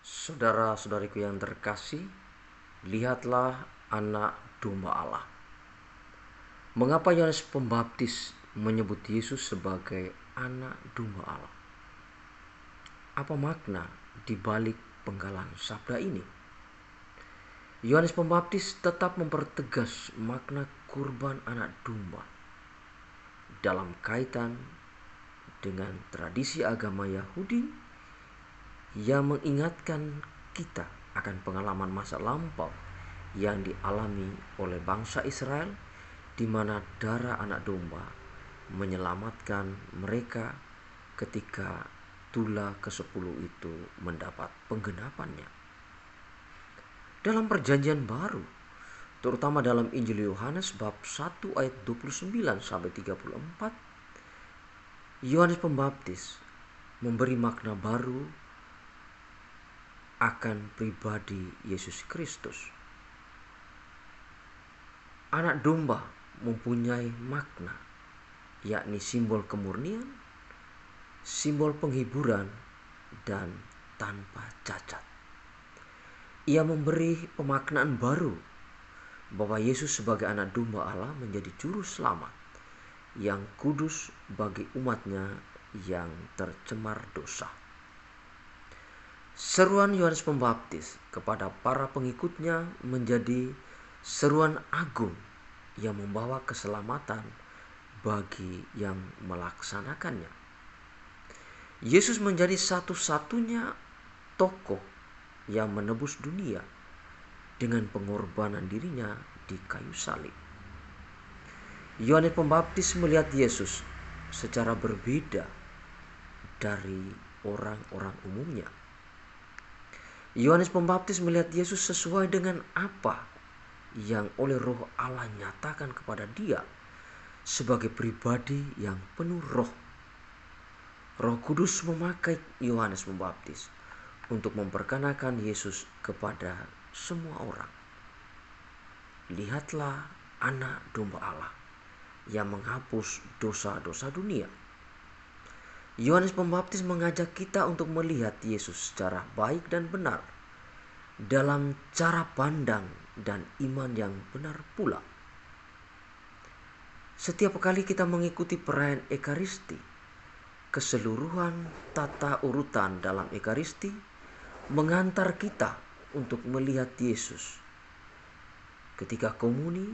Saudara-saudariku yang terkasih, lihatlah anak domba Allah. Mengapa Yohanes Pembaptis menyebut Yesus sebagai anak domba Allah? Apa makna di balik penggalan sabda ini? Yohanes Pembaptis tetap mempertegas makna kurban anak domba dalam kaitan dengan tradisi agama Yahudi yang mengingatkan kita akan pengalaman masa lampau yang dialami oleh bangsa Israel, di mana darah anak domba menyelamatkan mereka ketika tula ke-10 itu mendapat penggenapannya. Dalam perjanjian baru, terutama dalam Injil Yohanes bab 1 ayat 29 sampai 34, Yohanes Pembaptis memberi makna baru akan pribadi Yesus Kristus. Anak domba mempunyai makna, yakni simbol kemurnian, simbol penghiburan, dan tanpa cacat. Ia memberi pemaknaan baru bahwa Yesus sebagai anak domba Allah menjadi juru selamat yang kudus bagi umatnya yang tercemar dosa. Seruan Yohanes Pembaptis kepada para pengikutnya menjadi seruan agung yang membawa keselamatan bagi yang melaksanakannya. Yesus menjadi satu-satunya tokoh yang menebus dunia dengan pengorbanan dirinya di kayu salib. Yohanes Pembaptis melihat Yesus secara berbeda dari orang-orang umumnya. Yohanes Pembaptis melihat Yesus sesuai dengan apa yang oleh Roh Allah nyatakan kepada dia sebagai pribadi yang penuh roh. Roh Kudus memakai Yohanes Pembaptis untuk memperkenalkan Yesus kepada semua orang. Lihatlah anak domba Allah yang menghapus dosa-dosa dunia. Yohanes Pembaptis mengajak kita untuk melihat Yesus secara baik dan benar dalam cara pandang dan iman yang benar pula. Setiap kali kita mengikuti perayaan Ekaristi, keseluruhan tata urutan dalam Ekaristi mengantar kita untuk melihat Yesus. Ketika komuni,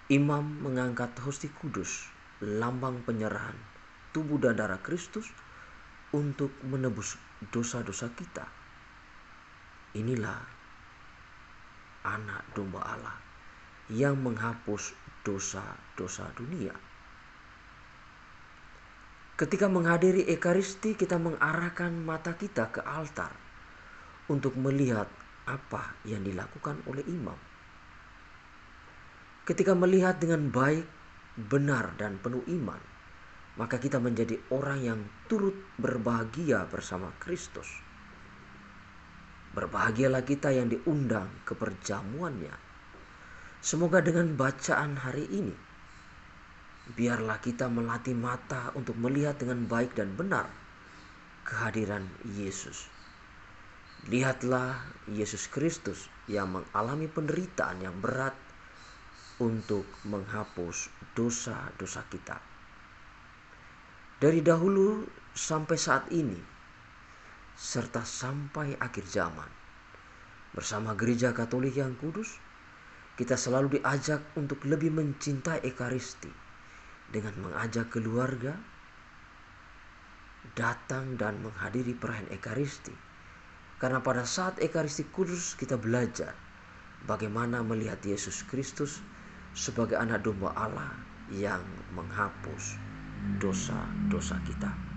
imam mengangkat hosti kudus, lambang penyerahan tubuh dan darah Kristus untuk menebus dosa-dosa kita. Inilah anak domba Allah yang menghapus dosa-dosa dunia. Ketika menghadiri Ekaristi, kita mengarahkan mata kita ke altar untuk melihat apa yang dilakukan oleh imam. Ketika melihat dengan baik, benar, dan penuh iman, maka kita menjadi orang yang turut berbahagia bersama Kristus. Berbahagialah kita yang diundang ke perjamuannya. Semoga dengan bacaan hari ini, biarlah kita melatih mata untuk melihat dengan baik dan benar kehadiran Yesus. Lihatlah Yesus Kristus yang mengalami penderitaan yang berat untuk menghapus dosa-dosa kita. Dari dahulu sampai saat ini, serta sampai akhir zaman, bersama Gereja Katolik yang kudus, kita selalu diajak untuk lebih mencintai Ekaristi dengan mengajak keluarga datang dan menghadiri perayaan Ekaristi. Karena pada saat Ekaristi kudus kita belajar bagaimana melihat Yesus Kristus sebagai anak domba Allah yang menghapus dosa-dosa kita.